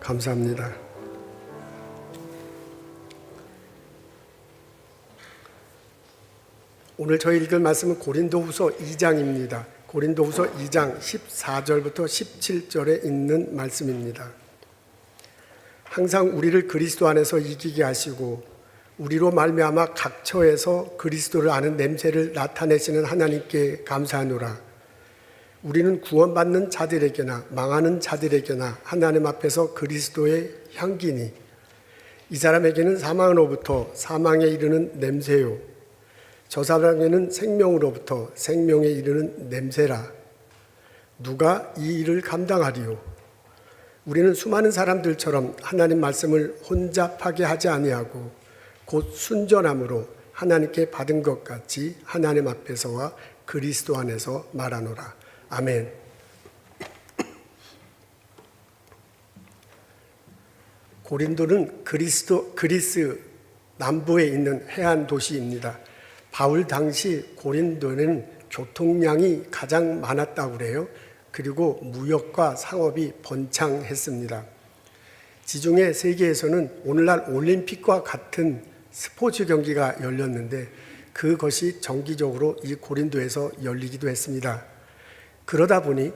감사합니다. 오늘 저희 읽을 말씀은 고린도후서 2장입니다. 고린도후서 2장 14절부터 17절에 있는 말씀입니다. 항상 우리를 그리스도 안에서 이기게 하시고 우리로 말미암아 각 처에서 그리스도를 아는 냄새를 나타내시는 하나님께 감사하노라. 우리는 구원받는 자들에게나 망하는 자들에게나 하나님 앞에서 그리스도의 향기니 이 사람에게는 사망으로부터 사망에 이르는 냄새요 저 사람에게는 생명으로부터 생명에 이르는 냄새라. 누가 이 일을 감당하리요? 우리는 수많은 사람들처럼 하나님 말씀을 혼잡하게 하지 아니하고 곧 순전함으로 하나님께 받은 것 같이 하나님 앞에서와 그리스도 안에서 말하노라. 아멘. 고린도는 그리스 남부에 있는 해안 도시입니다. 바울 당시 고린도는 교통량이 가장 많았다고 그래요. 그리고 무역과 상업이 번창했습니다. 지중해 세계에서는 오늘날 올림픽과 같은 스포츠 경기가 열렸는데 그것이 정기적으로 이 고린도에서 열리기도 했습니다. 그러다 보니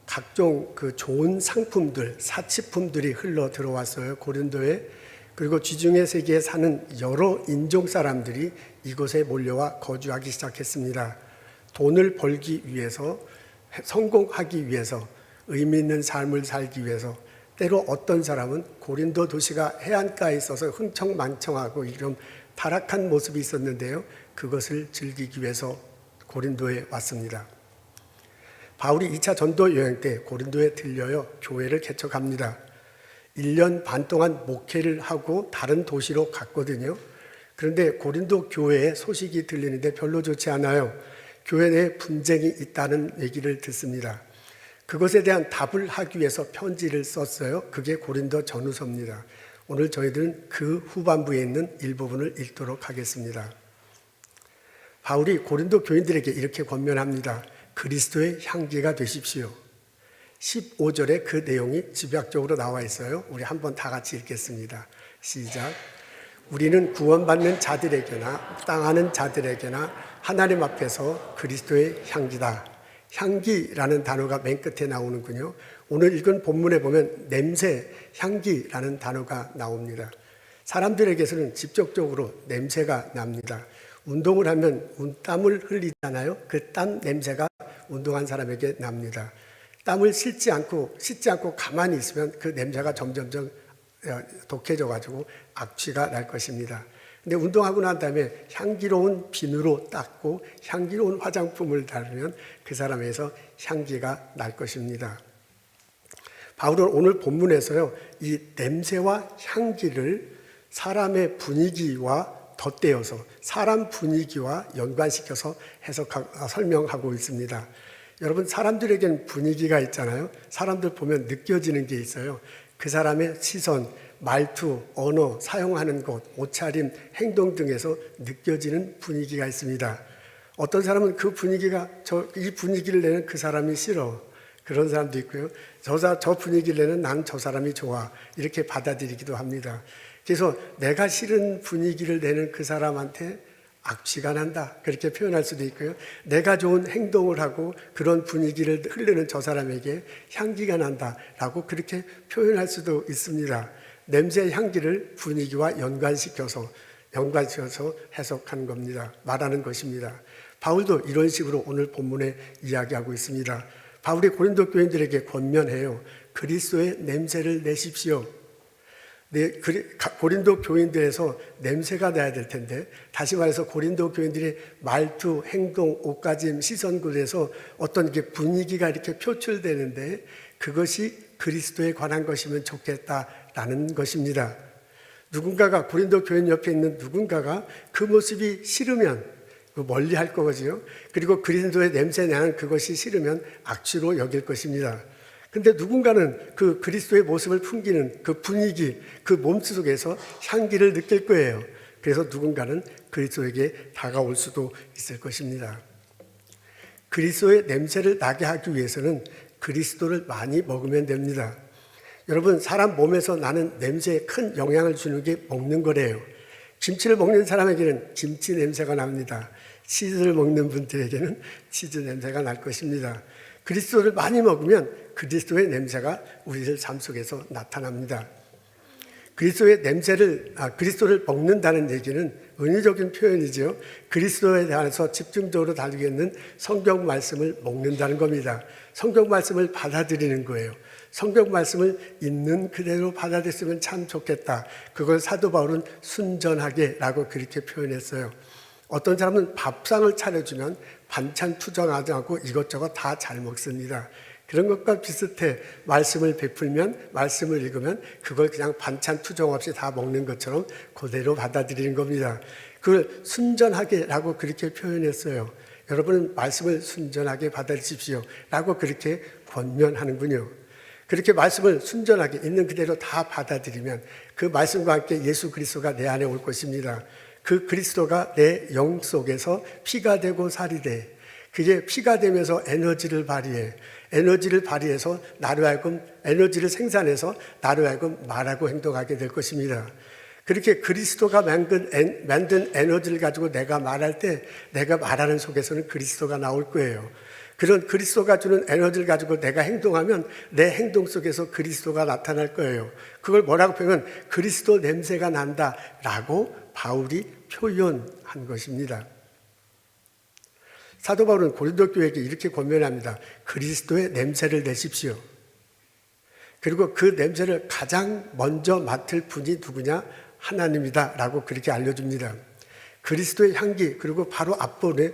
각종 좋은 상품들, 사치품들이 흘러 들어왔어요, 고린도에. 그리고 지중해 세계에 사는 여러 인종 사람들이 이곳에 몰려와 거주하기 시작했습니다. 돈을 벌기 위해서, 성공하기 위해서, 의미 있는 삶을 살기 위해서, 때로 어떤 사람은 고린도 도시가 해안가에 있어서 흥청망청하고 이런 타락한 모습이 있었는데요. 그것을 즐기기 위해서 고린도에 왔습니다. 바울이 2차 전도 여행 때 고린도에 들려요 교회를 개척합니다. 1년 반 동안 목회를 하고 다른 도시로 갔거든요. 그런데 고린도 교회에 소식이 들리는데 별로 좋지 않아요. 교회 내에 분쟁이 있다는 얘기를 듣습니다. 그것에 대한 답을 하기 위해서 편지를 썼어요. 그게 고린도 전후서입니다. 오늘 저희들은 그 후반부에 있는 일부분을 읽도록 하겠습니다. 바울이 고린도 교인들에게 이렇게 권면합니다. 그리스도의 향기가 되십시오. 15절에 그 내용이 집약적으로 나와 있어요. 우리 한번 다 같이 읽겠습니다. 시작. 우리는 구원받는 자들에게나 땅하는 자들에게나 하나님 앞에서 그리스도의 향기다. 향기라는 단어가 맨 끝에 나오는군요. 오늘 읽은 본문에 보면 냄새, 향기라는 단어가 나옵니다. 사람들에게서는 직접적으로 냄새가 납니다. 운동을 하면 땀을 흘리잖아요. 그 땀 냄새가 운동한 사람에게 납니다. 땀을 씻지 않고 가만히 있으면 그 냄새가 점점점 독해져가지고 악취가 날 것입니다. 근데 운동하고 난 다음에 향기로운 비누로 닦고 향기로운 화장품을 바르면 그 사람에서 향기가 날 것입니다. 바울은 오늘 본문에서요, 이 냄새와 향기를 사람의 분위기와 덧대어서 사람 분위기와 연관시켜서 설명하고 있습니다. 여러분, 사람들에게는 분위기가 있잖아요. 사람들 보면 느껴지는 게 있어요. 그 사람의 시선, 말투, 언어, 사용하는 것, 옷차림, 행동 등에서 느껴지는 분위기가 있습니다. 어떤 사람은 그 분위기가 이 분위기를 내는 그 사람이 싫어. 그런 사람도 있고요. 저 분위기를 내는 난 저 사람이 좋아. 이렇게 받아들이기도 합니다. 그래서 내가 싫은 분위기를 내는 그 사람한테 악취가 난다. 그렇게 표현할 수도 있고요. 내가 좋은 행동을 하고 그런 분위기를 흐르는 저 사람에게 향기가 난다. 라고 그렇게 표현할 수도 있습니다. 냄새, 향기를 분위기와 연관시켜서 해석하는 겁니다. 말하는 것입니다. 바울도 이런 식으로 오늘 본문에 이야기하고 있습니다. 바울이 고린도 교인들에게 권면해요. 그리스도의 냄새를 내십시오. 고린도 교인들에서 냄새가 나야 될 텐데, 다시 말해서 고린도 교인들의 말투, 행동, 옷가짐, 시선들에서 어떤 분위기가 이렇게 표출되는데 그것이 그리스도에 관한 것이면 좋겠다라는 것입니다. 누군가가, 고린도 교인 옆에 있는 누군가가 그 모습이 싫으면 멀리 할 거거든요. 그리고 그리스도의 냄새 나는 그것이 싫으면 악취로 여길 것입니다. 근데 누군가는 그 그리스도의 모습을 풍기는 그 분위기, 그 몸속에서 향기를 느낄 거예요. 그래서 누군가는 그리스도에게 다가올 수도 있을 것입니다. 그리스도의 냄새를 나게 하기 위해서는 그리스도를 많이 먹으면 됩니다. 여러분, 사람 몸에서 나는 냄새에 큰 영향을 주는 게 먹는 거래요. 김치를 먹는 사람에게는 김치 냄새가 납니다. 치즈를 먹는 분들에게는 치즈 냄새가 날 것입니다. 그리스도를 많이 먹으면 그리스도의 냄새가 우리들 삶 속에서 나타납니다. 그리스도의 그리스도를 먹는다는 얘기는 은유적인 표현이죠. 그리스도에 대해서 집중적으로 다루고 있는 성경 말씀을 먹는다는 겁니다. 성경 말씀을 받아들이는 거예요. 성경 말씀을 있는 그대로 받아들였으면 참 좋겠다. 그걸 사도 바울은 순전하게라고 그렇게 표현했어요. 어떤 사람은 밥상을 차려주면 반찬 투정하지 않고 이것저것 다 잘 먹습니다. 그런 것과 비슷해. 말씀을 베풀면, 말씀을 읽으면 그걸 그냥 반찬 투정 없이 다 먹는 것처럼 그대로 받아들이는 겁니다. 그걸 순전하게라고 그렇게 표현했어요. 여러분은 말씀을 순전하게 받아들이십시오 라고 그렇게 권면하는군요. 그렇게 말씀을 순전하게 있는 그대로 다 받아들이면 그 말씀과 함께 예수 그리스도가 내 안에 올 것입니다. 그 그리스도가 내 영 속에서 피가 되고 살이 돼. 그게 피가 되면서 에너지를 발휘해서 나로 하여금 에너지를 생산해서 나로 하여금 말하고 행동하게 될 것입니다. 그렇게 그리스도가 만든 에너지를 가지고 내가 말할 때 내가 말하는 속에서는 그리스도가 나올 거예요. 그런 그리스도가 주는 에너지를 가지고 내가 행동하면 내 행동 속에서 그리스도가 나타날 거예요. 그걸 뭐라고 표현하면 그리스도 냄새가 난다라고 바울이 표현한 것입니다. 사도 바울은 고린도 교회에게 이렇게 권면합니다. 그리스도의 냄새를 내십시오. 그리고 그 냄새를 가장 먼저 맡을 분이 누구냐? 하나님이다 라고 그렇게 알려줍니다. 그리스도의 향기, 그리고 바로 앞에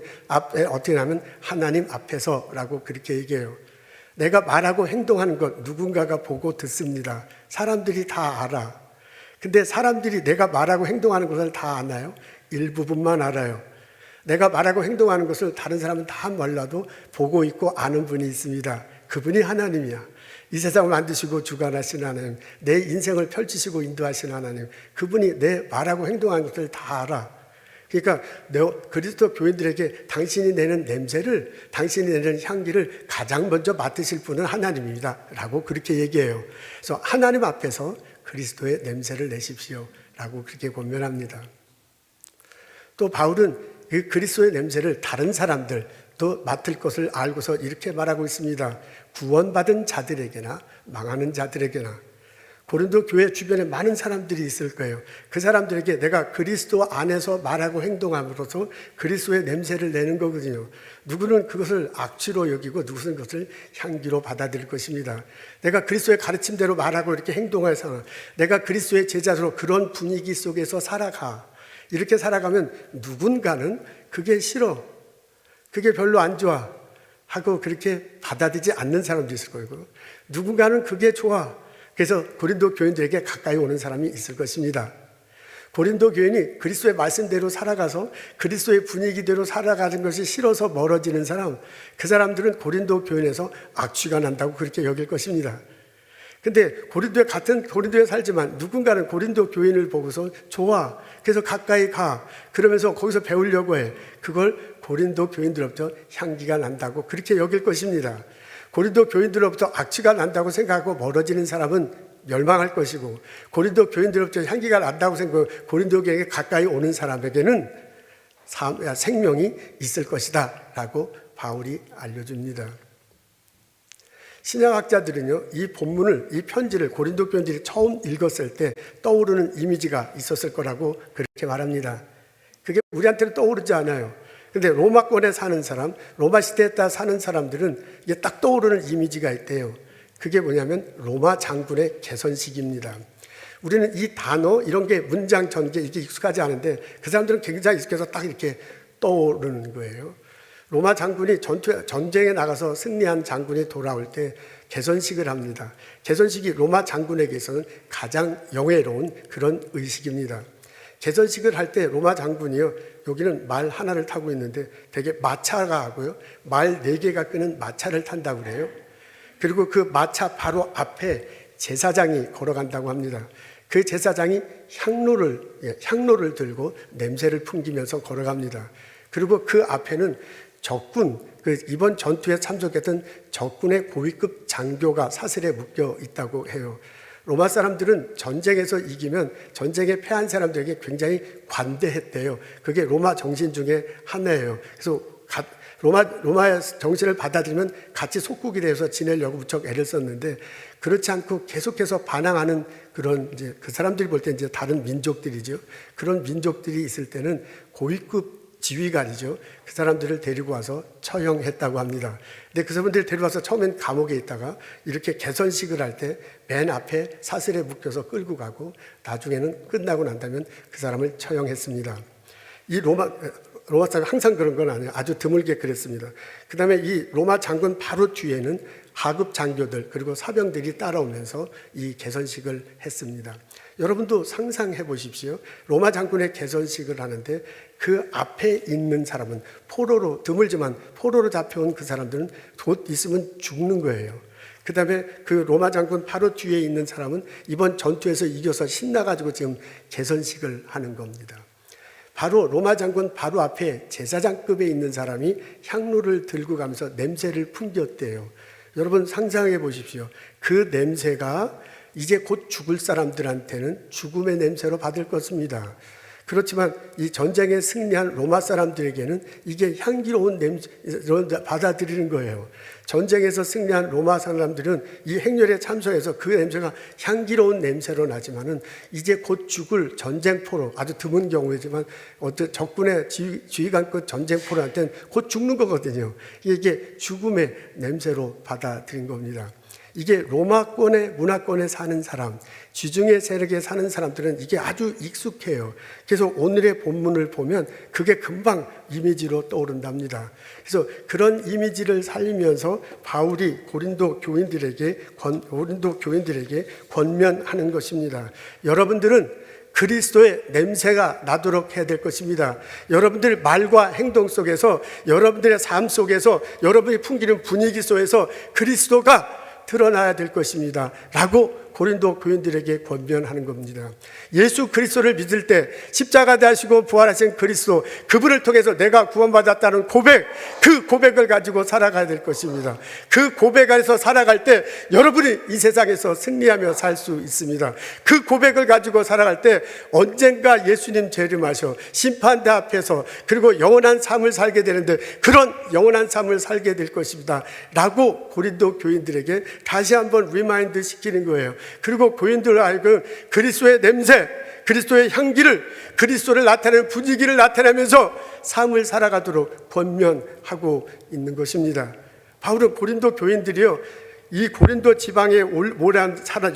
어떻게 하면 하나님 앞에서라고 그렇게 얘기해요. 내가 말하고 행동하는 것 누군가가 보고 듣습니다. 사람들이 다 알아. 근데 사람들이 내가 말하고 행동하는 것을 다 아나요? 일부분만 알아요. 내가 말하고 행동하는 것을 다른 사람은 다 몰라도 보고 있고 아는 분이 있습니다. 그분이 하나님이야. 이 세상을 만드시고 주관하신 하나님, 내 인생을 펼치시고 인도하신 하나님, 그분이 내 말하고 행동하는 것을 다 알아. 그러니까 그리스도 교인들에게 당신이 내는 냄새를, 당신이 내는 향기를 가장 먼저 맡으실 분은 하나님입니다 라고 그렇게 얘기해요. 그래서 하나님 앞에서 그리스도의 냄새를 내십시오 라고 그렇게 권면합니다. 또 바울은 그 그리스도의 냄새를 다른 사람들도 맡을 것을 알고서 이렇게 말하고 있습니다. 구원받은 자들에게나 망하는 자들에게나. 고린도 교회 주변에 많은 사람들이 있을 거예요. 그 사람들에게 내가 그리스도 안에서 말하고 행동함으로써 그리스도의 냄새를 내는 거거든요. 누구는 그것을 악취로 여기고 누구는 그것을 향기로 받아들일 것입니다. 내가 그리스도의 가르침대로 말하고 이렇게 행동해서 내가 그리스도의 제자로 그런 분위기 속에서 살아가. 이렇게 살아가면 누군가는 그게 싫어, 그게 별로 안 좋아 하고 그렇게 받아들이지 않는 사람도 있을 거고, 누군가는 그게 좋아. 그래서 고린도 교인들에게 가까이 오는 사람이 있을 것입니다. 고린도 교인이 그리스도의 말씀대로 살아가서 그리스도의 분위기대로 살아가는 것이 싫어서 멀어지는 사람, 그 사람들은 고린도 교인에서 악취가 난다고 그렇게 여길 것입니다. 근데 고린도에 살지만 누군가는 고린도 교인을 보고서 좋아. 그래서 가까이 가. 그러면서 거기서 배우려고 해. 그걸 고린도 교인들로부터 향기가 난다고 그렇게 여길 것입니다. 고린도 교인들로부터 악취가 난다고 생각하고 멀어지는 사람은 멸망할 것이고, 고린도 교인들로부터 향기가 난다고 생각하고 고린도 교회에 가까이 오는 사람에게는 생명이 있을 것이다 라고 바울이 알려줍니다. 신약학자들은요, 이 편지를 고린도 교인들이 처음 읽었을 때 떠오르는 이미지가 있었을 거라고 그렇게 말합니다. 그게 우리한테는 떠오르지 않아요. 근데 로마권에 사는 사람, 로마 시대에 사는 사람들은 이게 딱 떠오르는 이미지가 있대요. 그게 뭐냐면 로마 장군의 개선식입니다. 우리는 이 단어, 이런 게 문장 전개 이게 익숙하지 않은데 그 사람들은 굉장히 익숙해서 딱 이렇게 떠오르는 거예요. 로마 장군이 전쟁에 나가서 승리한 장군이 돌아올 때 개선식을 합니다. 개선식이 로마 장군에게서는 가장 영예로운 그런 의식입니다. 개선식을 할 때 로마 장군이요, 여기는 말 하나를 타고 있는데 되게 마차가 하고요, 말 4개가 끄는 마차를 탄다고 그래요. 그리고 그 마차 바로 앞에 제사장이 걸어간다고 합니다. 그 제사장이 향로를 들고 냄새를 풍기면서 걸어갑니다. 그리고 그 앞에는 적군, 이번 전투에 참석했던 적군의 고위급 장교가 사슬에 묶여 있다고 해요. 로마 사람들은 전쟁에서 이기면 전쟁에 패한 사람들에게 굉장히 관대했대요. 그게 로마 정신 중에 하나예요. 그래서 로마의 정신을 받아들이면 같이 속국이 돼서 지내려고 무척 애를 썼는데, 그렇지 않고 계속해서 반항하는 그런, 이제 그 사람들이 볼 때 이제 다른 민족들이죠. 그런 민족들이 있을 때는 고위급 지휘관이죠. 그 사람들을 데리고 와서 처형했다고 합니다. 근데 그 사람들을 데려와서 처음엔 감옥에 있다가 이렇게 개선식을 할 때 맨 앞에 사슬에 묶여서 끌고 가고, 나중에는 끝나고 난다면 그 사람을 처형했습니다. 이 로마 사람이 항상 그런 건 아니에요. 아주 드물게 그랬습니다. 그 다음에 이 로마 장군 바로 뒤에는 하급 장교들 그리고 사병들이 따라오면서 이 개선식을 했습니다. 여러분도 상상해 보십시오. 로마 장군의 개선식을 하는데 그 앞에 있는 사람은 드물지만 포로로 잡혀온 그 사람들은 곧 있으면 죽는 거예요. 그 다음에 그 로마 장군 바로 뒤에 있는 사람은 이번 전투에서 이겨서 신나가지고 지금 개선식을 하는 겁니다. 바로 로마 장군 바로 앞에 제사장급에 있는 사람이 향로를 들고 가면서 냄새를 풍겼대요. 여러분 상상해 보십시오. 그 냄새가 이제 곧 죽을 사람들한테는 죽음의 냄새로 받을 것입니다. 그렇지만 이 전쟁에 승리한 로마 사람들에게는 이게 향기로운 냄새로 받아들이는 거예요. 전쟁에서 승리한 로마 사람들은 이 행렬에 참석해서 그 냄새가 향기로운 냄새로 나지만은 이제 곧 죽을 전쟁포로, 아주 드문 경우이지만 어떤 적군의 지휘관급 전쟁포로한테는 곧 죽는 거거든요. 이게 죽음의 냄새로 받아들인 겁니다. 이게 로마권의 문화권에 사는 사람, 지중해 세력에 사는 사람들은 이게 아주 익숙해요. 그래서 오늘의 본문을 보면 그게 금방 이미지로 떠오른답니다. 그래서 그런 이미지를 살리면서 바울이 고린도 교인들에게 권면하는 것입니다. 여러분들은 그리스도의 냄새가 나도록 해야 될 것입니다. 여러분들 말과 행동 속에서, 여러분들의 삶 속에서, 여러분이 풍기는 분위기 속에서 그리스도가 드러나야 될 것입니다. 라고 고린도 교인들에게 권면하는 겁니다. 예수 그리스도를 믿을 때 십자가 되시고 부활하신 그리스도, 그분을 통해서 내가 구원받았다는 고백, 그 고백을 가지고 살아가야 될 것입니다. 그 고백 안에서 살아갈 때 여러분이 이 세상에서 승리하며 살 수 있습니다. 그 고백을 가지고 살아갈 때 언젠가 예수님 재림하셔 심판대 앞에서 그리고 영원한 삶을 살게 되는데, 그런 영원한 삶을 살게 될 것입니다. 라고 고린도 교인들에게 다시 한번 리마인드 시키는 거예요. 그리고 교인들을 알고 그리스도의 냄새, 그리스도의 향기를, 그리스도를 나타내는 분위기를 나타내면서 삶을 살아가도록 권면하고 있는 것입니다. 바울은 고린도 교인들이요, 이 고린도 지방에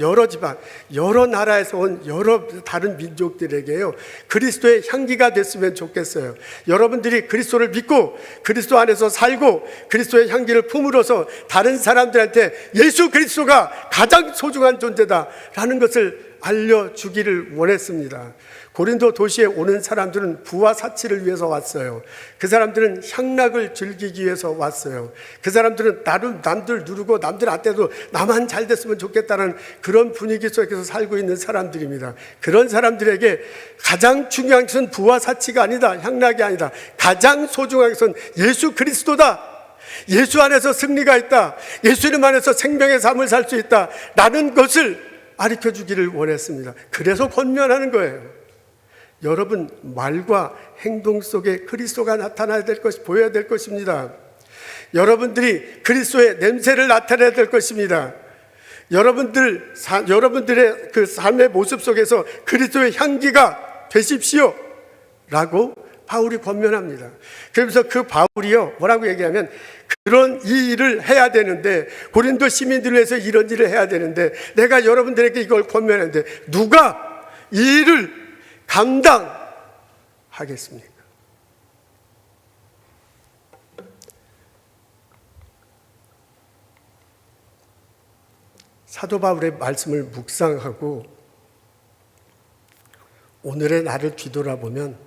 여러 지방, 여러 나라에서 온 여러 다른 민족들에게요, 그리스도의 향기가 됐으면 좋겠어요. 여러분들이 그리스도를 믿고 그리스도 안에서 살고 그리스도의 향기를 품으로써 다른 사람들한테 예수 그리스도가 가장 소중한 존재다라는 것을 알려주기를 원했습니다. 고린도 도시에 오는 사람들은 부와 사치를 위해서 왔어요. 그 사람들은 향락을 즐기기 위해서 왔어요. 그 사람들은 남들 누르고 남들한테도 나만 잘 됐으면 좋겠다는 그런 분위기 속에서 살고 있는 사람들입니다. 그런 사람들에게 가장 중요한 것은 부와 사치가 아니다, 향락이 아니다. 가장 소중한 것은 예수 그리스도다. 예수 안에서 승리가 있다. 예수님 안에서 생명의 삶을 살 수 있다 라는 것을 가르쳐 주기를 원했습니다. 그래서 권면하는 거예요. 여러분 말과 행동 속에 그리스도가 나타나야 될 것이, 보여야 될 것입니다. 여러분들이 그리스도의 냄새를 나타내야 될 것입니다. 여러분들의 그 삶의 모습 속에서 그리스도의 향기가 되십시오 라고 바울이 권면합니다. 그러면서 그 바울이요, 뭐라고 얘기하면, 그런 이 일을 해야 되는데, 고린도 시민들을 위해서 이런 일을 해야 되는데, 내가 여러분들에게 이걸 권면하는데 누가 이 일을 감당하겠습니까? 사도 바울의 말씀을 묵상하고 오늘의 나를 뒤돌아보면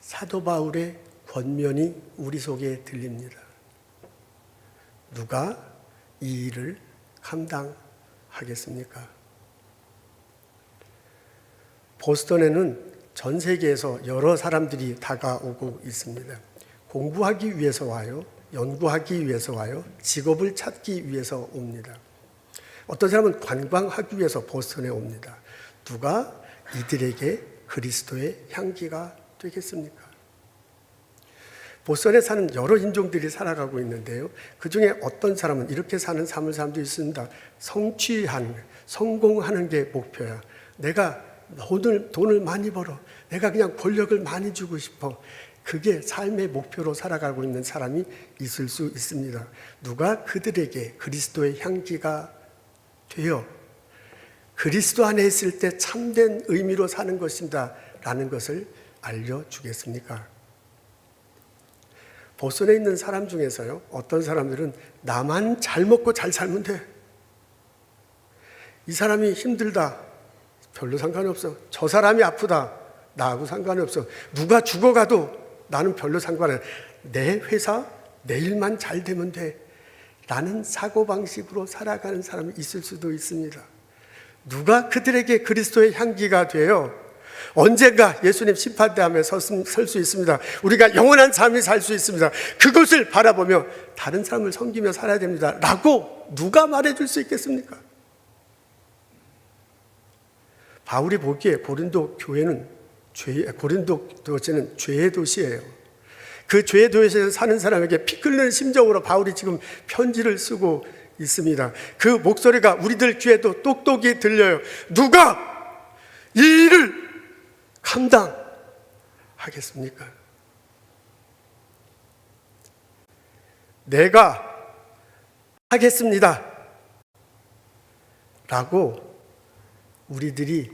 사도 바울의 권면이 우리 속에 들립니다. 누가 이 일을 감당하겠습니까? 보스턴에는 전 세계에서 여러 사람들이 다가오고 있습니다. 공부하기 위해서 와요. 연구하기 위해서 와요. 직업을 찾기 위해서 옵니다. 어떤 사람은 관광하기 위해서 보스턴에 옵니다. 누가 이들에게 그리스도의 향기가 되겠습니까? 보스턴에 사는 여러 인종들이 살아가고 있는데요. 그 중에 어떤 사람은 이렇게 사는 삶을 사람도 있습니다. 성취하는, 성공하는 게 목표야. 내가 돈을 많이 벌어. 내가 그냥 권력을 많이 주고 싶어. 그게 삶의 목표로 살아가고 있는 사람이 있을 수 있습니다. 누가 그들에게 그리스도의 향기가 되어 그리스도 안에 있을 때 참된 의미로 사는 것입니다 라는 것을 알려주겠습니까? 보스턴에 있는 사람 중에서요, 어떤 사람들은 나만 잘 먹고 잘 살면 돼. 이 사람이 힘들다, 별로 상관이 없어. 저 사람이 아프다, 나하고 상관이 없어. 누가 죽어가도 나는 별로 상관이 없어. 내 회사, 내 일만 잘 되면 돼 라는 사고방식으로 살아가는 사람이 있을 수도 있습니다. 누가 그들에게 그리스도의 향기가 되어 언젠가 예수님 심판대함에 설 수 있습니다. 우리가 영원한 삶이 살 수 있습니다. 그것을 바라보며 다른 사람을 섬기며 살아야 됩니다 라고 누가 말해줄 수 있겠습니까? 바울이 보기에 고린도 교회는 죄의 도시예요. 그 죄의 도시에서 사는 사람에게 피 끓는 심정으로 바울이 지금 편지를 쓰고 있습니다. 그 목소리가 우리들 귀에도 똑똑히 들려요. 누가 이 일을 감당하겠습니까? 내가 하겠습니다 라고 우리들이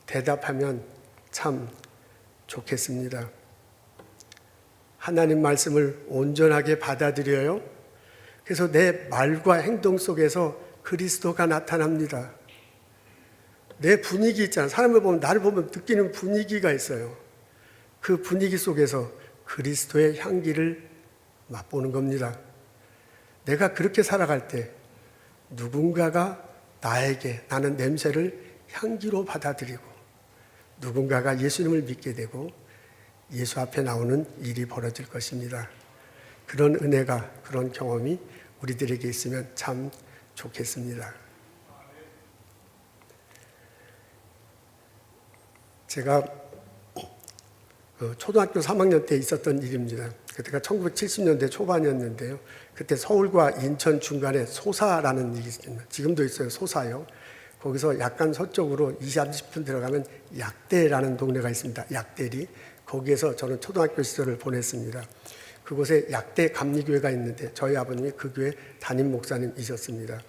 대답하면 참 좋겠습니다. 하나님 말씀을 온전하게 받아들여요. 그래서 내 말과 행동 속에서 그리스도가 나타납니다. 내 분위기 있잖아. 사람을 보면, 나를 보면 느끼는 분위기가 있어요. 그 분위기 속에서 그리스도의 향기를 맛보는 겁니다. 내가 그렇게 살아갈 때 누군가가 나에게, 나는 냄새를 향기로 받아들이고 누군가가 예수님을 믿게 되고 예수 앞에 나오는 일이 벌어질 것입니다. 그런 은혜가, 그런 경험이 우리들에게 있으면 참 좋겠습니다. 제가 초등학교 3학년 때 있었던 일입니다. 그때가 1970년대 초반이었는데요. 그때 서울과 인천 중간에 소사라는 일이 있습니다. 지금도 있어요. 소사요. 거기서 약간 서쪽으로 20-30분 들어가면 약대라는 동네가 있습니다. 약대리. 거기에서 저는 초등학교 시절을 보냈습니다. 그곳에 약대 감리교회가 있는데 저희 아버님이 그 교회 담임 목사님이셨습니다.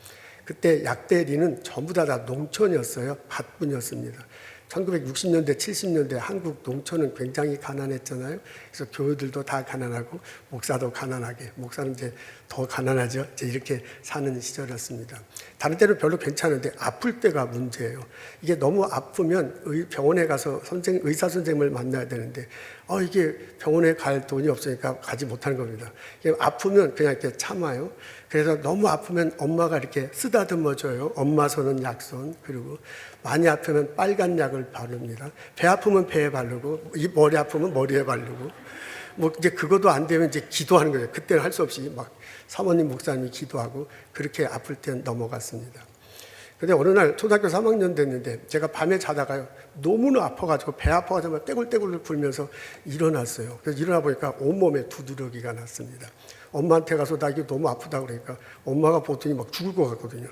그때 약대리는 전부 다 농촌이었어요. 밭분이었습니다. 1960년대, 70년대 한국 농촌은 굉장히 가난했잖아요. 그래서 교회들도 다 가난하고 목사도 가난하게, 목사는 이제 더 가난하죠. 이제 이렇게 사는 시절이었습니다. 다른 때는 별로 괜찮은데 아플 때가 문제예요. 이게 너무 아프면 병원에 가서 의사 선생님을 만나야 되는데 이게 병원에 갈 돈이 없으니까 가지 못하는 겁니다. 아프면 그냥 이렇게 참아요. 그래서 너무 아프면 엄마가 이렇게 쓰다듬어줘요. 엄마 손은 약손. 그리고 많이 아프면 빨간 약을 바릅니다. 배 아프면 배에 바르고, 머리 아프면 머리에 바르고, 이제 그것도 안 되면 이제 기도하는 거죠. 그때는 할 수 없이 막 사모님 목사님이 기도하고 그렇게 아플 땐 넘어갔습니다. 근데 어느 날 초등학교 3학년 됐는데 제가 밤에 자다가요. 너무나 아파가지고 배 아파가지고 떼굴떼굴 굴면서 일어났어요. 그래서 일어나 보니까 온몸에 두드러기가 났습니다. 엄마한테 가서 나 이게 너무 아프다 그러니까 엄마가 보더니 막 죽을 것 같거든요.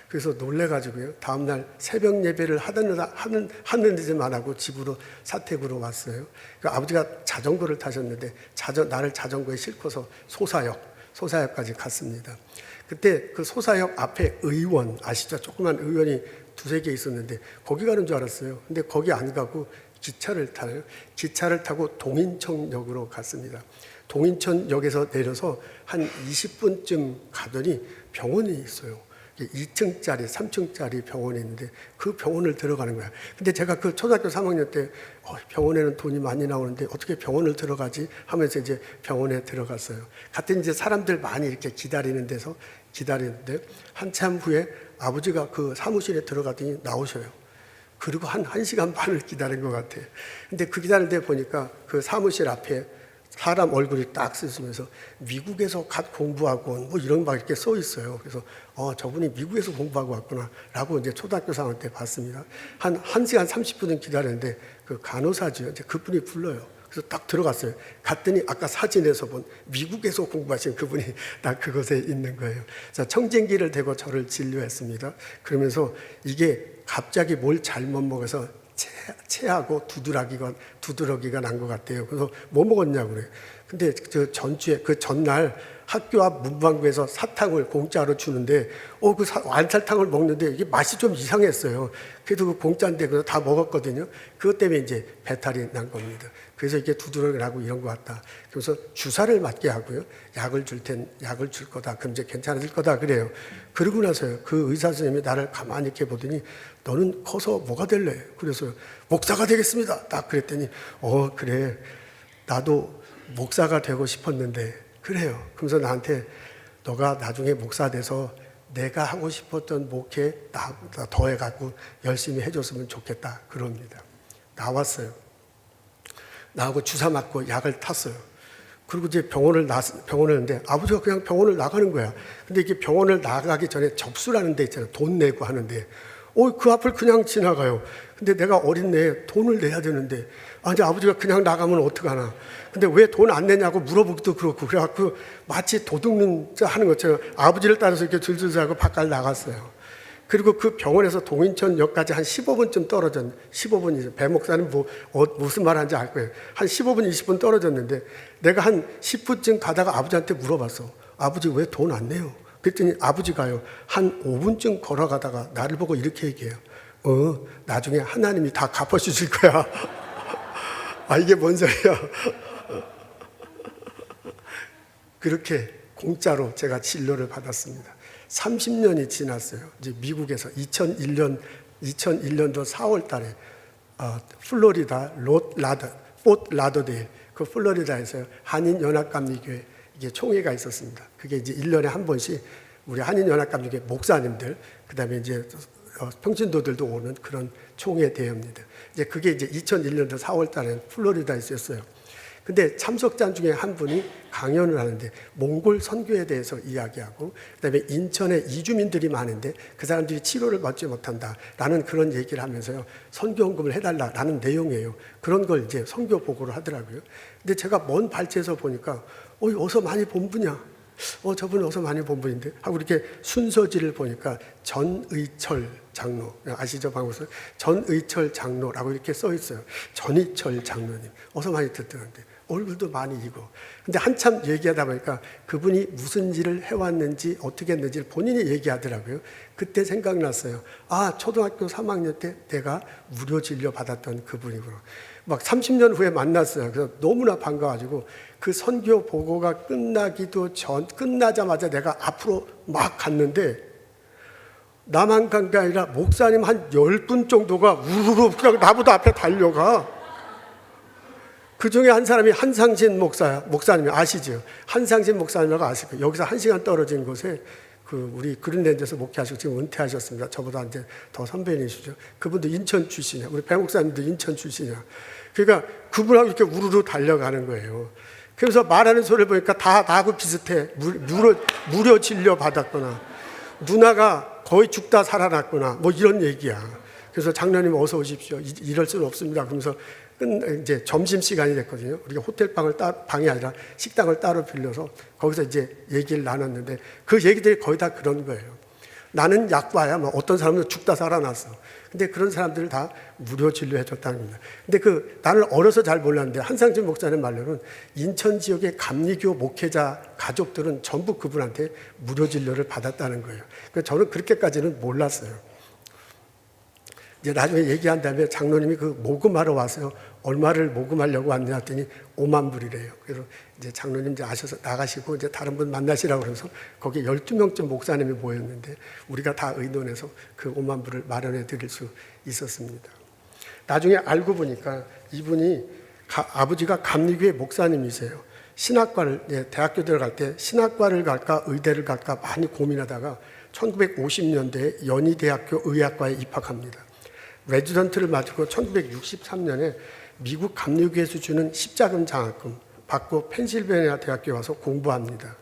그래서 놀래가지고요. 다음날 새벽 예배를 하는데만 안 하고 집으로 사택으로 왔어요. 그러니까 아버지가 자전거를 타셨는데 나를 자전거에 싣고서 소사역까지 갔습니다. 그때 그 소사역 앞에 의원 아시죠? 조그만 의원이 두세 개 있었는데 거기 가는 줄 알았어요. 근데 거기 안 가고 기차를 타고 동인천역으로 갔습니다. 동인천역에서 내려서 한 20분쯤 가더니 병원이 있어요. 2층짜리, 3층짜리 병원이 있는데 그 병원을 들어가는 거야. 근데 제가 그 초등학교 3학년 때 병원에는 돈이 많이 나오는데 어떻게 병원을 들어가지 하면서 이제 병원에 들어갔어요. 갔더니 이제 사람들 많이 이렇게 기다리는 데서 기다리는데 한참 후에 아버지가 그 사무실에 들어가더니 나오셔요. 그리고 한 1시간 반을 기다린 것 같아요. 근데 그 기다릴 때 보니까 그 사무실 앞에 사람 얼굴이 딱 쓰시면서 미국에서 갓 공부하고 온 뭐 이런 막 이렇게 써 있어요. 그래서 저분이 미국에서 공부하고 왔구나라고 이제 초등학교 3학년 때 봤습니다. 한 1시간 30분은 기다렸는데 그 간호사죠. 이제 그분이 불러요. 그래서 딱 들어갔어요. 갔더니 아까 사진에서 본 미국에서 공부하신 그분이 딱 그곳에 있는 거예요. 자, 청진기를 대고 저를 진료했습니다. 그러면서 이게 갑자기 뭘 잘못 먹어서 체하고 두드러기가 난 것 같아요. 그래서 뭐 먹었냐고 그래요. 근데 그 전주에 그 전날 학교 앞 문방구에서 사탕을 공짜로 주는데 그 완살탕을 먹는데 이게 맛이 좀 이상했어요. 그래도 그 공짜인데 그래서 다 먹었거든요. 그것 때문에 이제 배탈이 난 겁니다. 그래서 이게 두드러기 나고 이런 것 같다. 그래서 주사를 맞게 하고요. 약을 줄 거다. 그럼 이제 괜찮아질 거다 그래요. 그러고 나서요. 그 의사 선생님이 나를 가만히 이렇게 보더니 너는 커서 뭐가 될래? 그래서 목사가 되겠습니다. 딱 그랬더니 그래. 나도 목사가 되고 싶었는데 그래요. 그러면서 나한테 너가 나중에 목사 돼서 내가 하고 싶었던 목회 더 해갖고 열심히 해줬으면 좋겠다 그럽니다. 나왔어요. 나하고 주사 맞고 약을 탔어요. 그리고 이제 병원을 했는데 아버지가 그냥 병원을 나가는 거야. 근데 이게 병원을 나가기 전에 접수라는 데 있잖아요. 돈 내고 하는데 그 앞을 그냥 지나가요. 근데 내가 어린 애에 돈을 내야 되는데 이제 아버지가 그냥 나가면 어떡하나. 근데 왜 돈 안 내냐고 물어보기도 그렇고 그래갖고 마치 도둑놈 하는 것처럼 아버지를 따라서 이렇게 줄줄 하고 바깥 나갔어요. 그리고 그 병원에서 동인천역까지 한 15분쯤 떨어졌 15분이죠. 배 목사는 무슨 말 하는지 알 거예요. 한 15분, 20분 떨어졌는데 내가 한 10분쯤 가다가 아버지한테 물어봤어. 아버지 왜 돈 안 내요? 그랬더니 아버지가요. 한 5분쯤 걸어가다가 나를 보고 이렇게 얘기해요. 나중에 하나님이 다 갚아주실 거야. 이게 뭔 소리야. 그렇게 공짜로 제가 진료를 받았습니다. 30년이 지났어요. 이제 미국에서 2001년도 4월 달에 플로리다 포트 라더데일 그 플로리다에서 한인연합감리교회 이게 총회가 있었습니다. 그게 이제 1년에 한 번씩 우리 한인연합감리교회 목사님들 그다음에 이제 평신도들도 오는 그런 총회 대회입니다. 이제 그게 이제 2001년도 4월 달에 플로리다에 있었어요. 근데 참석자 중에 한 분이 강연을 하는데 몽골 선교에 대해서 이야기하고 그다음에 인천에 이주민들이 많은데 그 사람들이 치료를 받지 못한다라는 그런 얘기를 하면서요. 선교헌금을 해달라라는 내용이에요. 그런 걸 이제 선교 보고를 하더라고요. 근데 제가 먼 발치에서 보니까 어디서 많이 본 분이야. 저분 어디서 많이 본 분인데 하고 이렇게 순서지를 보니까 전의철 장로 아시죠? 방송에서 전의철 장로라고 이렇게 써 있어요. 전의철 장로님 어디서 많이 듣던데 얼굴도 많이 익고 근데 한참 얘기하다 보니까 그분이 무슨 일을 해왔는지 어떻게 했는지를 본인이 얘기하더라고요. 그때 생각났어요. 초등학교 3학년 때 내가 무료 진료 받았던 그분이구나. 막 30년 후에 만났어요. 그래서 너무나 반가워가지고 그 선교 보고가 끝나자마자 내가 앞으로 막 갔는데 나만 간 게 아니라 목사님 한 10분 정도가 우르르 그냥 나보다 앞에 달려가. 그 중에 한 사람이 한상진 목사님 아시죠? 한상진 목사님이라고 아실 거예요. 여기서 1시간 떨어진 곳에 우리 그린랜드에서 목회하시고 지금 은퇴하셨습니다. 저보다 이제 더 선배님이시죠. 그분도 인천 출신이야. 우리 배 목사님도 인천 출신이야. 그러니까 그분하고 이렇게 우르르 달려가는 거예요. 그래서 말하는 소리를 보니까 다 나하고 비슷해. 무료 진료 받았거나 누나가 거의 죽다 살아났구나 뭐 이런 얘기야. 그래서 장로님 어서 오십시오. 이럴 수는 없습니다. 그러면서 이제 점심시간이 됐거든요. 우리가 방이 아니라 식당을 따로 빌려서 거기서 이제 얘기를 나눴는데 그 얘기들이 거의 다 그런 거예요. 나는 약과야. 어떤 사람은 죽다 살아났어. 근데 그런 사람들을 다 무료 진료해 줬다는 겁니다. 근데 나는 어려서 잘 몰랐는데 한상진 목사님 말로는 인천 지역의 감리교 목회자 가족들은 전부 그분한테 무료 진료를 받았다는 거예요. 그러니까 저는 그렇게까지는 몰랐어요. 이제 나중에 얘기한 다음에 장로님이 모금하러 와서 얼마를 모금하려고 왔냐 했더니 5만 불이래요. 그래서 이제 장로님 이제 나가시고 이제 다른 분 만나시라고 그래서 거기 12명쯤 목사님이 모였는데 우리가 다 의논해서 그 5만 불을 마련해 드릴 수 있었습니다. 나중에 알고 보니까 이분이 아버지가 감리교회 목사님이세요. 신학과를 대학교 들어갈 때 신학과를 갈까 의대를 갈까 많이 고민하다가 1950년대에 연희대학교 의학과에 입학합니다. 레지던트를 마치고 1963년에 미국 감리교에서 주는 십자금 장학금 받고 펜실베니아 대학교에 와서 공부합니다.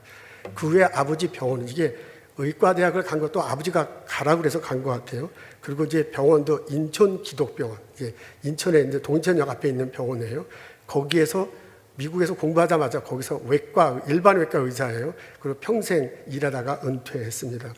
그 후에 아버지 병원은, 이게 의과대학을 간 것도 아버지가 가라고 그래서 간 것 같아요. 그리고 이제 병원도 인천 기독병원, 인천에 있는 동천역 앞에 있는 병원이에요. 거기에서 미국에서 공부하자마자 거기서 일반 외과 의사예요. 그리고 평생 일하다가 은퇴했습니다.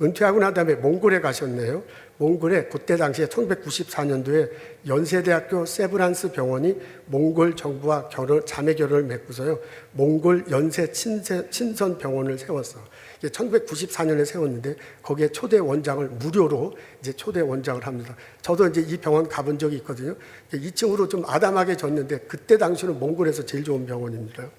은퇴하고 난 다음에 몽골에 가셨네요. 몽골에 그때 당시에 1994년도에 연세대학교 세브란스 병원이 몽골 정부와 자매 결혼을 맺고서요, 몽골 연세 친선 병원을 세웠어. 1994년에 세웠는데 거기에 초대 원장을 무료로 이제 초대 원장을 합니다. 저도 이제 이 병원 가본 적이 있거든요. 2층으로 좀 아담하게 졌는데 그때 당시는 몽골에서 제일 좋은 병원입니다.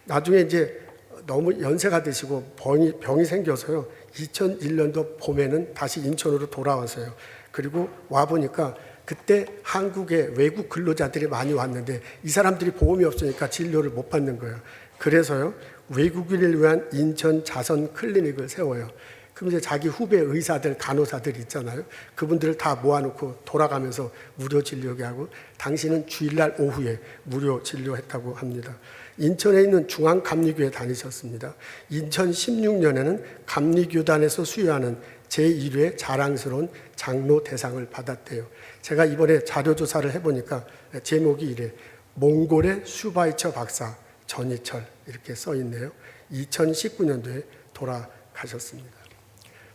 나중에 이제 너무 연세가 드시고 병이 생겨서요, 2001년도 봄에는 다시 인천으로 돌아왔어요. 그리고 와보니까 그때 한국에 외국 근로자들이 많이 왔는데 이 사람들이 보험이 없으니까 진료를 못 받는 거예요. 그래서요, 외국인을 위한 인천 자선 클리닉을 세워요. 그럼 이제 자기 후배 의사들, 간호사들 있잖아요. 그분들을 다 모아놓고 돌아가면서 무료 진료하게 하고, 당시는 주일날 오후에 무료 진료했다고 합니다. 인천에 있는 중앙감리교에 다니셨습니다. 2016년에는 감리교단에서 수여하는 제1회 자랑스러운 장로 대상을 받았대요. 제가 이번에 자료조사를 해보니까 제목이 이래: 몽골의 슈바이처 박사 전희철, 이렇게 써 있네요. 2019년도에 돌아가셨습니다.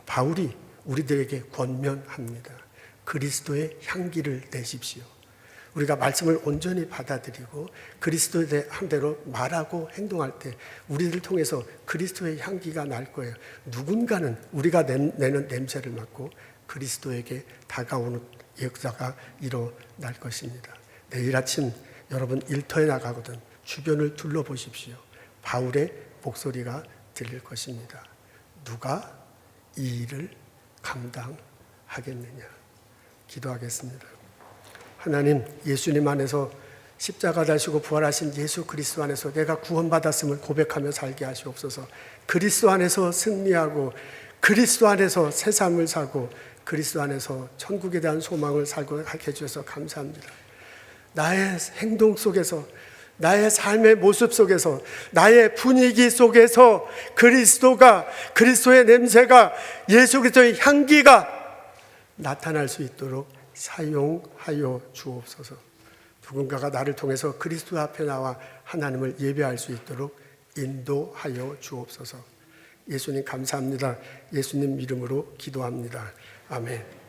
바울이 우리들에게 권면합니다. 그리스도의 향기를 내십시오. 우리가 말씀을 온전히 받아들이고 그리스도에 대한 대로 말하고 행동할 때 우리를 통해서 그리스도의 향기가 날 거예요. 누군가는 우리가 내는 냄새를 맡고 그리스도에게 다가오는 역사가 일어날 것입니다. 내일 아침 여러분 일터에 나가거든 주변을 둘러보십시오. 바울의 목소리가 들릴 것입니다. 누가 이 일을 감당하겠느냐. 기도하겠습니다. 하나님, 예수님 안에서 십자가 달시고 부활하신 예수 그리스도 안에서 내가 구원받았음을 고백하며 살게 하시옵소서. 그리스도 안에서 승리하고 그리스도 안에서 새 삶을 살고 그리스도 안에서 천국에 대한 소망을 살고 하게 해주셔서 감사합니다. 나의 행동 속에서, 나의 삶의 모습 속에서, 나의 분위기 속에서 그리스도의 냄새가, 예수 그리스도의 향기가 나타날 수 있도록 사용하여 주옵소서. 누군가가 나를 통해서 그리스도 앞에 나와 하나님을 예배할 수 있도록 인도하여 주옵소서. 예수님 감사합니다. 예수님 이름으로 기도합니다. 아멘.